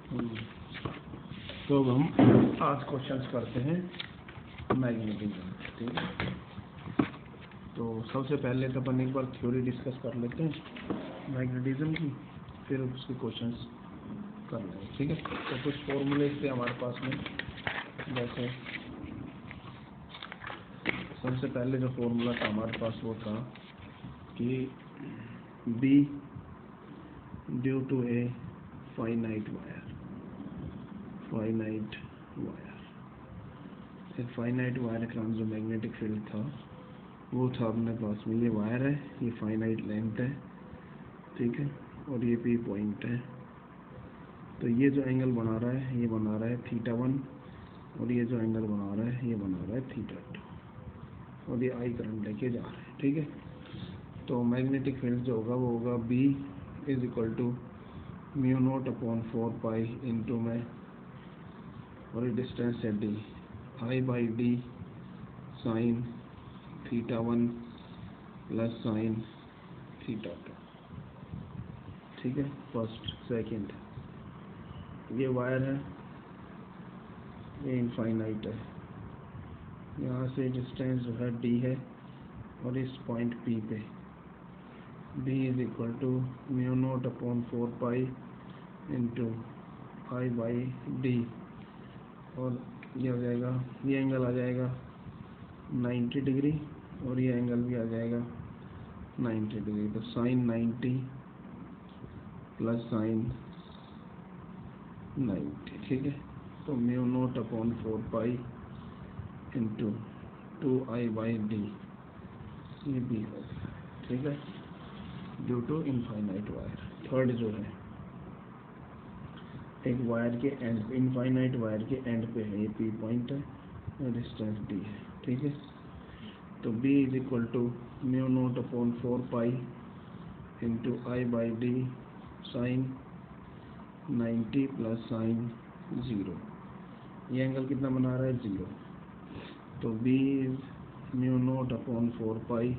तो अब हम आज क्वेश्चंस करते हैं मैग्नेटिज्म, ठीक है। तो सबसे पहले तो अपन एक बार थ्योरी डिस्कस कर लेते हैं मैग्नेटिज्म की, फिर उसके क्वेश्चंस कर लेंगे, ठीक है। तो कुछ फॉर्मूले थे हमारे पास में, जैसे सबसे पहले जो फॉर्मूला था हमारे पास वो था कि B due to a finite wire, finite wire का जो मैग्नेटिक फील्ड था वो था अपने पास में, ये वायर है, ये फाइनाइट लेंथ है, ठीक है, और ये P पॉइंट है। तो ये जो एंगल बना रहा है ये बना रहा है θ1, और ये जो एंगल बना रहा है ये बना रहा है θ2, और ये I करंट लेके जा रहा है, ठीक है। तो मैग्नेटिक फील्ड जो होगा वो होगा B is equal to μ0/4 pi into में, और ये डिस्टेंस है D, I/D sign θ1 plus sign θ2, ठीक है। फर्स्ट सेकंड, ये वायर है, ये इनफाइनाइट है, यहाँ से डिस्टेंस जो है D है, और इस पॉइंट P पे B is equal to μ0/4 pi into I/D, और ये हो जाएगा, ये एंगल आ जाएगा 90 डिग्री, और ये एंगल भी आ जाएगा 90 डिग्री। तो साइन 90 प्लस साइन 90, ठीक है। तो μ0/4 पाई इंटू 2I/D, ये भी होगा, ठीक है, due to infinite wire. Third जो है, एक वायर के एंड, इनफाइनाइट वायर के एंड पे है, ये P पॉइंट है और डिस्टेंस D है, ठीक है। तो B is equal to μ0/4 pi into I/D sine 90 plus sine 0, ये एंगल कितना बना रहा है 0। तो B is μ0/4 pi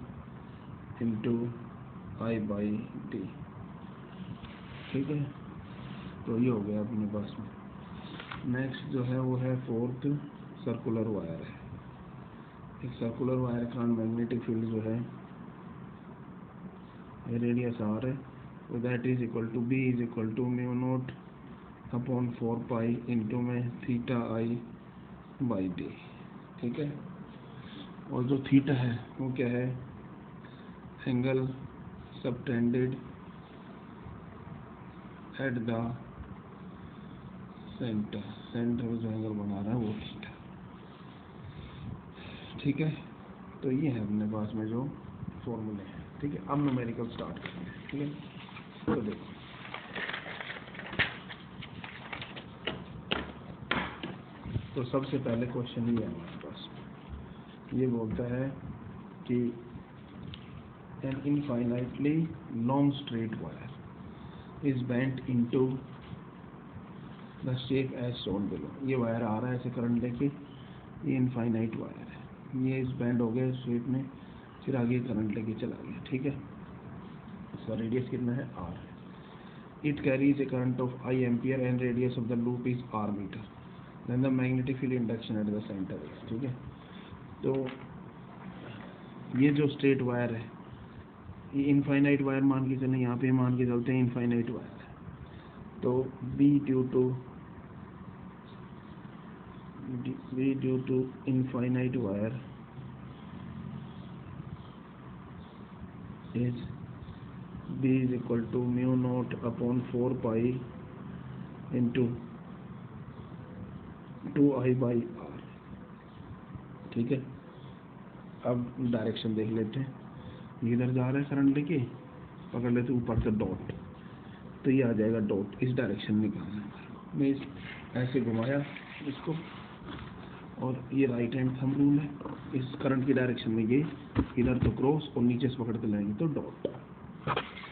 into I/D, ठीक है। तो ये हो गया अपने पास में। नेक्स्ट जो है वो है फोर्थ, सर्कुलर वायर है। एक सर्कुलर वायर का मैग्नेटिक फील्ड जो है, रेडियस R है, तो that is equal to B is equal to μ0/4 pi into में θI/D, ठीक है। और जो थीटा है वो क्या है, angle subtended at the centre जो एंगल बना रहा है वो थीटा, ठीक है। तो ये है अपने पास में जो फॉर्मूले हैं, ठीक है। अब न्यूमेरिकल स्टार्ट करेंगे, ठीक है। तो देखो, तो सबसे पहले क्वेश्चन ये है हमारे पास, ये बोलता है कि an infinitely long straight wire is bent into the shape as shown below. ये वायर आ रहा है ऐसे करंट लेके, ये इनफाइनाइट वायर है, ये इस बेंड हो गया शेप में, फिर आगे करंट लेके चला गया, ठीक है। इसका रेडियस कितना है R, it carries a current of I ampere and radius of the loop is R metre, then the magnetic field induction at the centre is, ठीक है। तो ये जो स्ट्रेट वायर है, ये इनफाइनाइट वायर मान के चलें, यहाँ पे मान के चलते हैं इनफाइनाइट वायर है। तो B due to infinite wire is B is equal to μ0/4 pi into 2I/R, ठीक है। अब डायरेक्शन देख लेते हैं, इधर जा रहा है करंट लेके, पकड़ लेते ऊपर से डॉट, तो ये आ जाएगा डॉट, इस डायरेक्शन में निकालना है। मैं ऐसे घुमाया इसको, और ये राइट हैंड थंब रूल है, इस करंट की डायरेक्शन में ये इधर तो क्रॉस, और नीचे से पकड़ के लाएंगे तो डॉट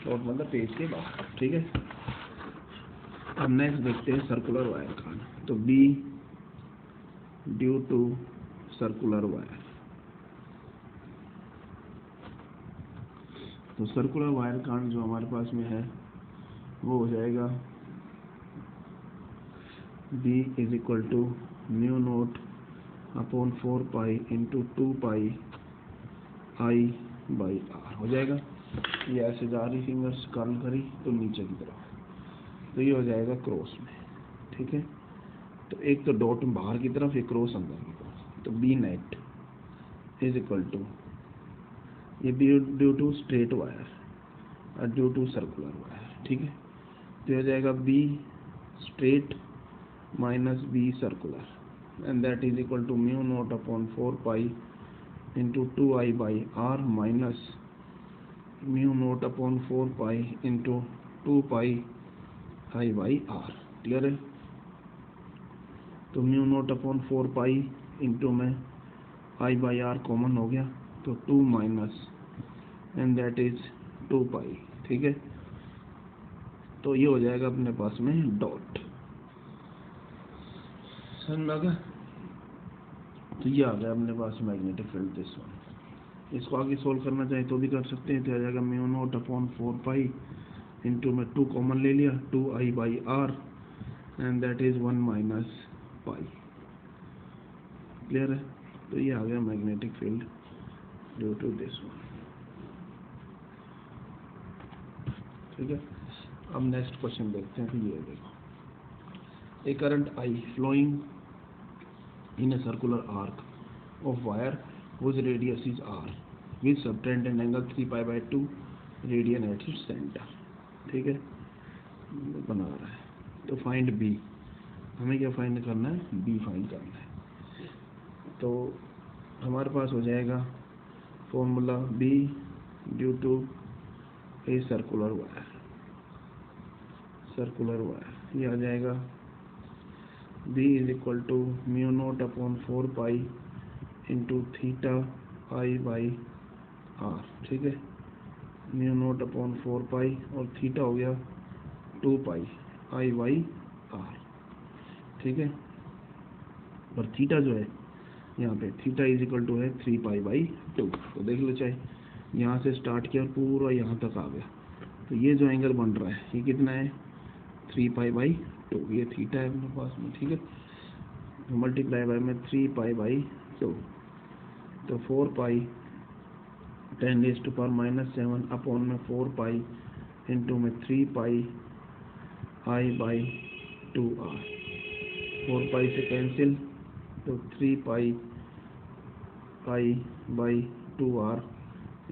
मतलब पेज के बाहर, ठीक है। अब नेक्स्ट देखते हैं सर्कुलर वायर का। तो B due to circular wire, तो सर्कुलर वायर का जो हमारे पास में है वो हो जाएगा B is equal to mu note upon 4 pi into 2 pi I by R हो जाएगा। ये ऐसे जा रही फिंगर्स कर्ल करी तो नीचे की तरफ, तो ये हो जाएगा क्रॉस में। ठीक है, तो एक तो डॉट बाहर की तरफ, एक क्रॉस अंदर की तरफ, तो B net is equal to, ये ड्यू टू स्ट्रेट वायर और ड्यू टू सर्कुलर वायर। ठीक है, तो हो जाएगा B straight minus B circular and that is equal to mu note upon 4 pi into 2 I by R minus mu note upon 4 pi into 2 pi I by R. Clear है, तो mu note upon 4 pi into में I by R common हो गया, तो 2 minus and that is 2 पाई। ठीक है, तो ये हो जाएगा अपने पास में डॉट। समझ में आ गया, तो ये आ गया अपने पास मैग्नेटिक फील्ड दिस वन। इसको आगे सोल्व करना चाहे तो भी कर सकते हैं, तो आ जाएगा mu note upon 4 pi into में 2 कॉमन ले लिया, 2 I by R and that is 1 minus pi. Clear है, तो ये आ गया magnetic field due to this one. ठीक है, अब नेक्स्ट क्वेश्चन देखते हैं। तो ये देखो, a current I flowing in a circular arc of wire whose radius is r with subtend an angle 3 pi by 2 radian at its center। ठीक है, बना रहा है, तो फाइंड बी, हमें क्या फाइंड करना है, बी फाइंड करना है। तो हमारे पास हो जाएगा formula B due to a circular wire, ये आ जाएगा B is equal to mu note upon 4 pi into theta I by R. ठीक है, म्यू नोट अपॉन 4 पाई और थीटा हो गया 2 पाई आई बाई आर। ठीक है, और थीटा जो है यहाँ पे थीटा इज इक्वल टू है 3 पाई बाई 2। तो देख लो, चाहे यहाँ से स्टार्ट किया और पूरा यहाँ तक आ गया, तो ये जो एंगल बन रहा है ये कितना है, 3 पाई बाई 2, ये थीटा है अपने पास में। ठीक है, मल्टीप्लाई बाय में 3 पाई बाई 2, तो 4 pi 10 raise to power minus 7 upon में 4 पाई इंटू में 3 पाई आई बाई 2r। 4 पाई से कैंसिल, तो 3 pi I by 2r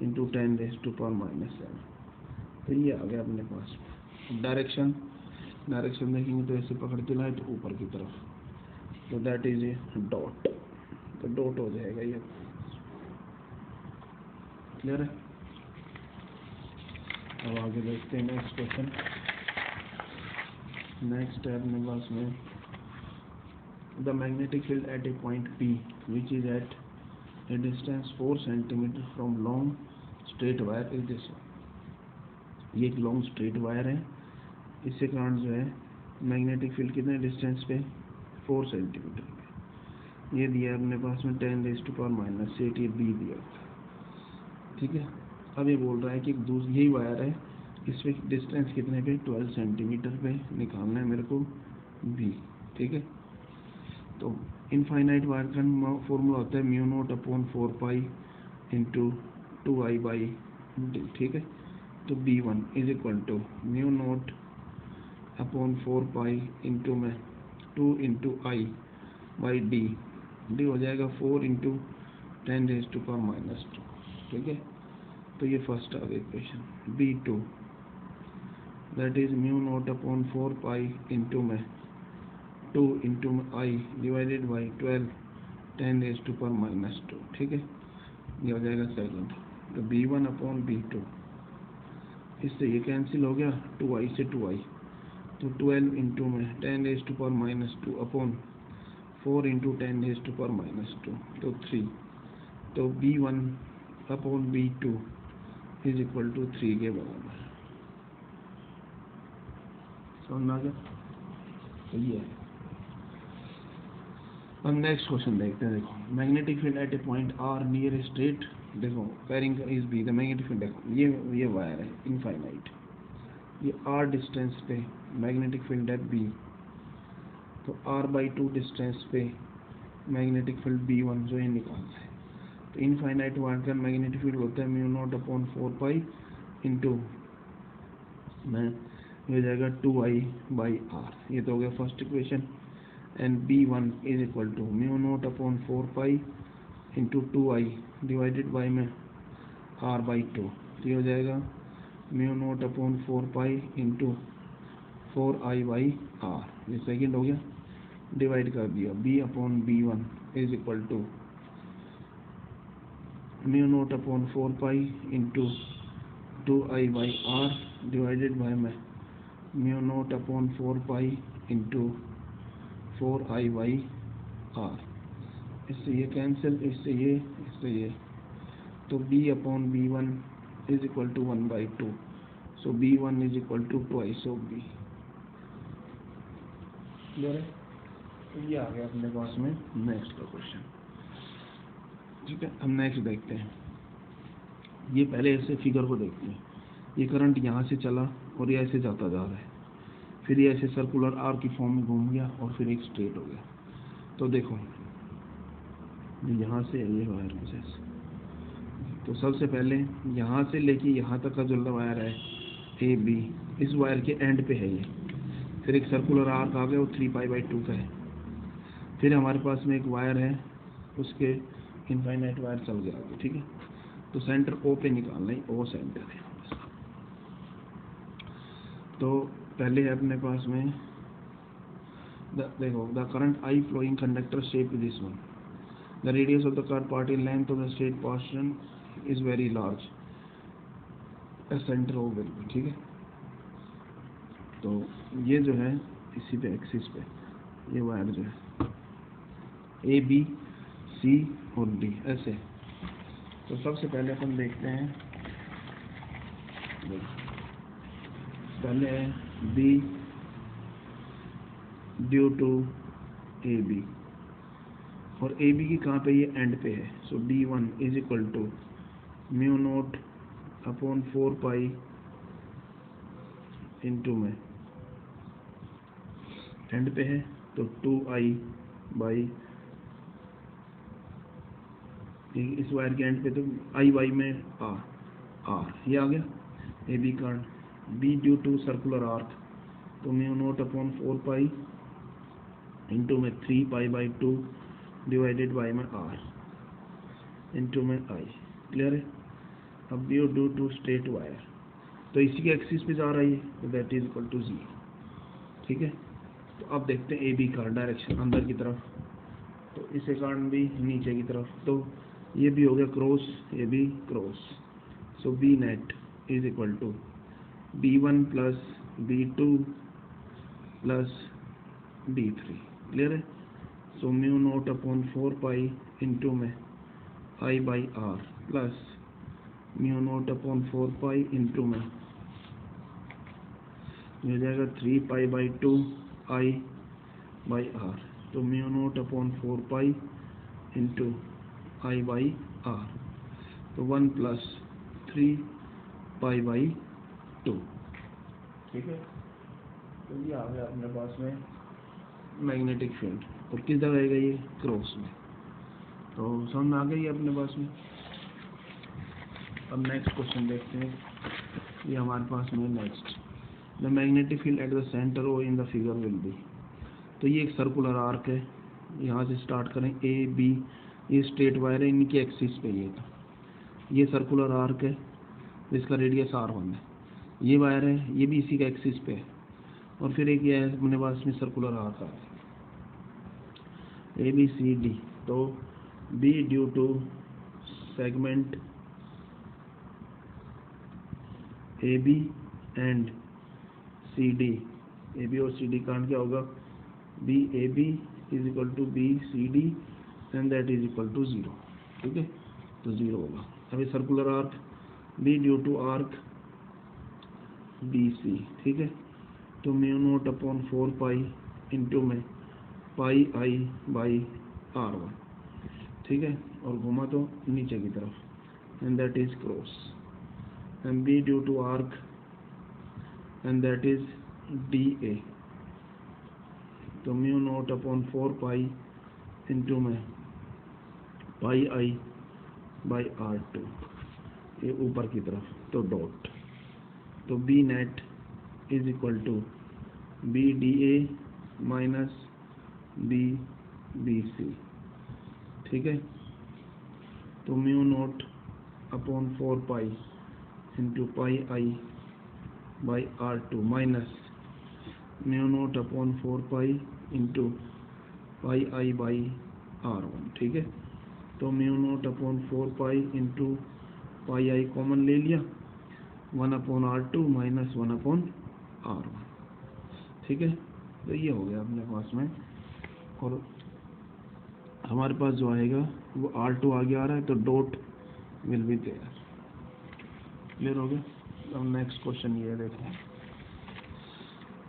into 10 raise to power minus 7। तो ये आ गया अपने पास। डायरेक्शन देखेंगे तो ऐसे पकड़ के लाए तो ऊपर की तरफ, तो दैट इज ए डॉट, तो डॉट हो जाएगा ये। क्लियर है, अब आगे देखते हैं नेक्स्ट क्वेश्चन। नेक्स्ट है अपने पास में the magnetic field at a point P which is at a distance 4 centimetre from long straight wire is this. ये एक लॉन्ग स्ट्रेट वायर है, इससे कारण जो है मैग्नेटिक फील्ड कितने डिस्टेंस पे, 4 सेंटीमीटर पे। ये दिया अपने पास में 10 रेज़ टू पावर माइनस 8, ये बी दिया। ठीक है, अब ये बोल रहा है कि यही वायर है, इस पे डिस्टेंस कितने पे, 12 सेंटीमीटर पे निकालना है मेरे को बी। ठीक है, तो इनफाइनाइट वायर का फॉर्मूला होता है mu note upon 4 pi into 2 I by D. ठीक है, तो B1 is equal to mu note upon 4 pi into में 2 इंटू आई बाई डी हो जाएगा 4 into 10 raise to power minus 2। ठीक है, तो ये फर्स्ट आ गया equation. B2 that is mu note upon 4 pi into में 2 into I divided by 12 10 raise to power minus 2। ठीक है, ये हो जाएगा सेकंड। तो B1 अपॉन B2, इससे ये कैंसिल हो गया, 2i से 2i, तो 12 इंटू में 10 raise to power minus 2 upon 4 into 10 raise to power minus 2, तो 3। तो B1 upon B2 is equal to 3 के बराबर। समझ आ गया, तो ये है। अब नेक्स्ट क्वेश्चन देखते हैं। देखो, magnetic field at a point R near a straight, देखो pairing is B, the magnetic field, देखो ये वायर है इनफाइनाइट, ये आर डिस्टेंस पे मैग्नेटिक फील्ड है बी। तो r/2 डिस्टेंस पे मैग्नेटिक फील्ड B1 जो है निकालना है। तो इनफाइनाइट वायर का मैग्नेटिक फील्ड होता है μ0/4π इंटू में हो जाएगा 2I/r। ये तो हो गया first equation. And B1 is equal to μ0/4π into 2I divided by में r/2। तो ये हो जाएगा μ0/4π इंटू 4I/r। ये सेकेंड हो गया, डिवाइड कर दिया। B/B1 is equal to μ0/4π into 2I/r divided by में μ0/4π इंटू 4I/r। इससे ये कैंसिल, इससे ये। तो B/B1 is equal to 1/2। So B1 is equal to twice of B। Clear है? तो ये आ गया अपने पास में नेक्स्ट का क्वेश्चन। ठीक है, अब नेक्स्ट देखते हैं। ये पहले ऐसे फिगर को देखते हैं। ये करंट यहाँ से चला और ये ऐसे जाता जा रहा है, फिर ये ऐसे सर्कुलर आर्क की फॉर्म में घूम गया और फिर एक स्ट्रेट हो गया। तो देखो यहाँ से ये वायर कुछ ऐसे। तो सबसे पहले यहाँ से लेके यहाँ तक का जो वायर है AB, इस वायर के एंड पे है ये। फिर एक सर्कुलर आर्क आ गया, वो 3π/2 का है। फिर हमारे पास में एक वायर है, उसके इनफाइनाइट वायर चल गया आगे। ठीक है, तो सेंटर O पे निकालना है, O सेंटर है। तो पहले है अपने पास में देखो, the current I flowing conductor shape is this one. The radius of the curved part in length of the straight portion is very large. A center O will be। ठीक है, तो ये जो है इसी पे एक्सिस पे ये वायर जो है A, B, C और D ऐसे। तो सबसे पहले अपन देखते हैं, पहले है B ड्यू टू AB, और AB की कहाँ पे, ये एंड पे है। So B1 is equal to μ0/4π into में एंड पे है, तो 2I/, इस वायर के एंड पे, तो I/, में R ये आ गया AB का। B due to circular arc, तो μ0/4π इंटू में 3π/2 डिवाइडेड बाई में R इंटू में I। क्लियर है? अब B due to straight wire, तो इसी के एक्सिस पे जा रही है, तो दैट इज इक्वल टू 0। ठीक है, तो अब देखते हैं AB का डायरेक्शन अंदर की तरफ, तो इसे कारण भी नीचे की तरफ। तो ये भी हो गया क्रॉस, ये भी cross. So B net is equal to B1 plus B2 plus B3। Clear है? सो μ0/4π इंटू में I/r प्लस μ0/4π इंटू में मिल जाएगा 3π/2 I/r। तो μ0/4π इंटू I/r, तो 1 प्लस 3π/2। ठीक है, तो ये आ गया अपने पास में मैग्नेटिक फील्ड। और किस जगह आएगा, ये क्रॉस में। तो समझ में आ गई अपने पास में। अब नेक्स्ट क्वेश्चन देखते हैं। ये हमारे पास में next, the magnetic field at the centre O in the figure will be. तो ये एक सर्कुलर आर्क है, यहाँ से स्टार्ट करें A, B, ये स्ट्रेट वायर है, इनकी एक्सिस पे ये सर्कुलर आर्क है जिसका रेडियस R1 है। ये वायर है, ये भी इसी का एक्सिस पे है। और फिर एक ये है अपने पास में सर्कुलर आर्क आ है ABCD। तो B due to segment AB and CD, AB और CD का क्या होगा, BAB is equal to BCD and that is equal to 0। ठीक है, तो 0 होगा। अभी circular arc B due to arc BC। ठीक है, तो μ0/4π इंटू में πI/r1। ठीक है, और घुमा तो नीचे की तरफ, and that is cross. And B due to arc and that is DA। तो mu note upon 4 pi into में पाई आई बाई R2, ये ऊपर की तरफ, तो डॉट, तो B net is equal to B D A minus B B C, ठीक है। तो mu note upon 4 pi into pi I by R2 minus mu note upon 4 pi into pi I by R1, ठीक है। तो mu note upon 4 pi into pi I common ले लिया, 1 upon R2 minus 1 upon R1, ठीक है। तो ये हो गया अपने पास में, और हमारे पास जो आएगा वो R2 आगे आ रहा है, तो dot will be there. Clear हो गया। अब नेक्स्ट क्वेश्चन ये देखो,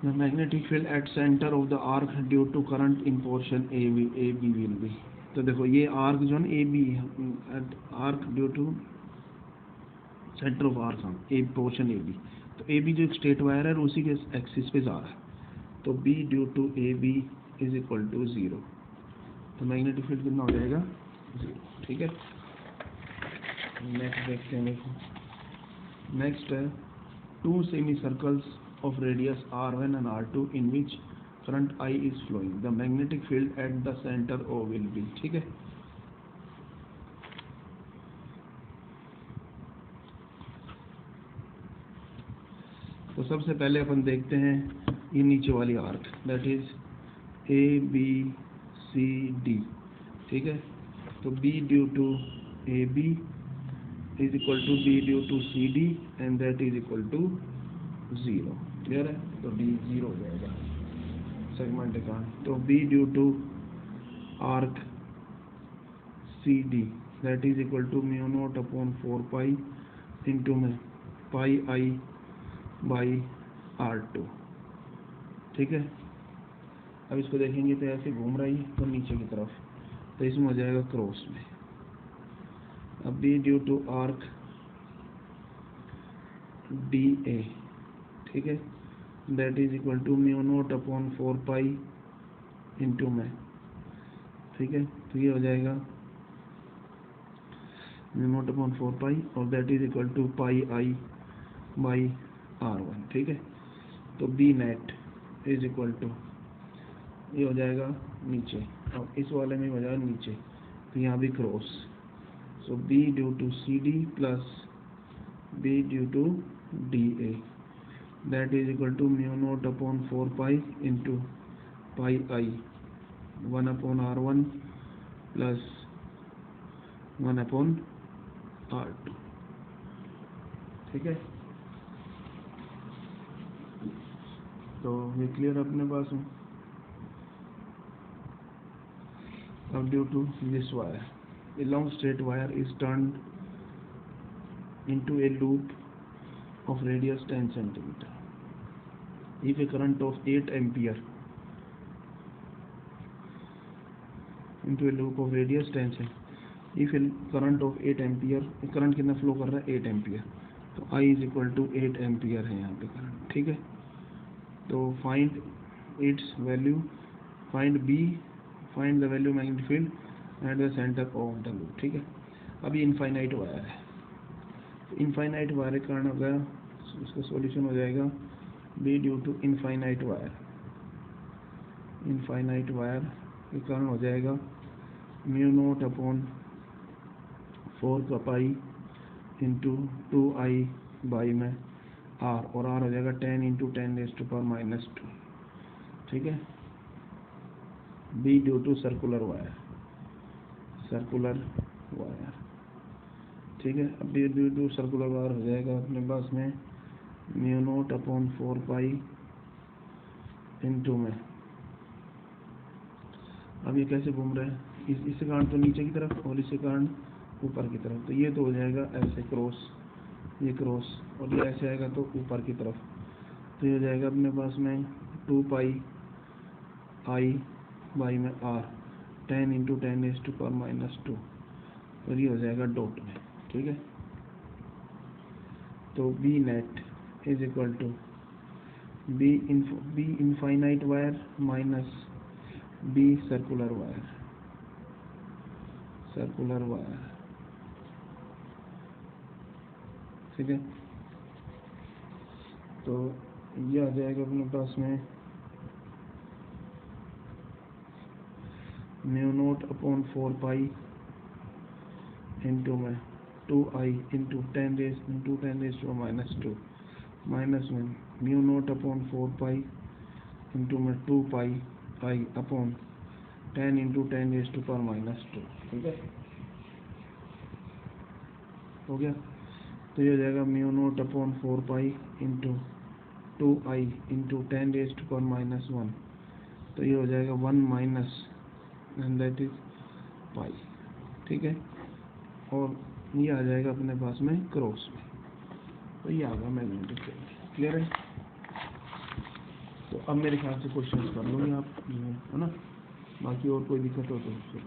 the magnetic field at centre of the arc due to current in portion A B will be. तो देखो ये आर्क जो है ना A B, at arc due to centre of arc, हम ए पोर्शन ए बी, तो A B जो एक स्ट्रेट वायर है उसी के एक्सिस पे जा रहा है, तो B due to A B is equal to 0, तो मैग्नेटिक फील्ड कितना हो जाएगा 0, ठीक है। नेक्स्ट देखते हैं, देखो नेक्स्ट है 2 semi circles of radius r1 and r2 in which current I is flowing, the magnetic field at the center O will be, ठीक है। तो सबसे पहले अपन देखते हैं ये नीचे वाली arc, that is A B C D, ठीक है। तो B due to A B is equal to B due to C D and that is equal to 0, clear है। तो D 0 हो जाएगा सेगमेंट का। तो B due to arc C D that is equal to mu note upon 4 pi into में pi I by R2, ठीक है। अब इसको देखेंगे तो ऐसे घूम रही है तो नीचे की तरफ, तो इसमें हो जाएगा क्रॉस में। अब B due to arc D A, ठीक है, that is equal to mu note upon 4 pi into में, ठीक है। तो ये हो जाएगा म्यू नोट अपॉन 4 पाई और that is equal to pi I by R1, ठीक है। तो B net is equal to, ये हो जाएगा नीचे, और इस वाले में हो जाएगा नीचे, तो यहाँ भी cross, so B due to C D plus B due to D A that is equal to mu note upon 4 pi into pi I 1 upon R1 plus 1 upon R2, ठीक है। तो ये क्लियर अपने पास में। अब due to this wire, a long straight wire is turned into a loop of radius 10 centimeter. If a current of 8 ampere into a loop of radius 10 centimeter, if a current of 8 ampere, current कितना flow कर रहा है 8 ampere, तो I is equal to 8 ampere है यहाँ पे current, ठीक है। तो find its value, find B, find the value magnetic field at the centre of the loop, ठीक है। अभी इनफाइनाइट वायर है, इनफाइनाइट वायर के कारण होगा इसका सॉल्यूशन हो जाएगा B due to infinite wire, infinite wire के कारण हो जाएगा mu note upon 4 pi into 2I by में R, और R हो जाएगा 10 इंटू 10⁻², ठीक है। B due to circular wire, circular wire, ठीक है। अब B due to circular wire हो जाएगा अपने पास में mu note upon 4 pi into में, अब ये कैसे घूम रहा है, इसके कारण तो नीचे की तरफ और इसके कारण ऊपर की तरफ, तो ये तो हो जाएगा ऐसे क्रॉस, ये क्रॉस, और ये ऐसे आएगा तो ऊपर की तरफ, तो ये हो जाएगा अपने पास में 2 पाई आई बाई में R 10 इंटू 10⁻², और ये हो जाएगा डॉट में, ठीक है। तो B net is equal to B infinite wire minus B circular wire, ठीक है। तो ये आ जाएगा अपने पास में mu nought upon 4 pi into में 2i into 10 raise to minus 2 minus में mu nought upon 4 pi into में 2 pi I upon 10 into 10 raise to power minus 2, ठीक है। हो गया। तो ये हो जाएगा mu nought upon 4 pi into 2i into 10 raise to power minus 1, तो ये हो जाएगा 1 minus and that is pi, ठीक है। और ये आ जाएगा अपने पास में क्रॉस में, तो ये आ गया मैग्नेटिक फील्ड। क्लियर है। तो अब मेरे ख्याल से क्वेश्चन कर लो आप, है ना। बाकी और कोई दिक्कत हो तो फिर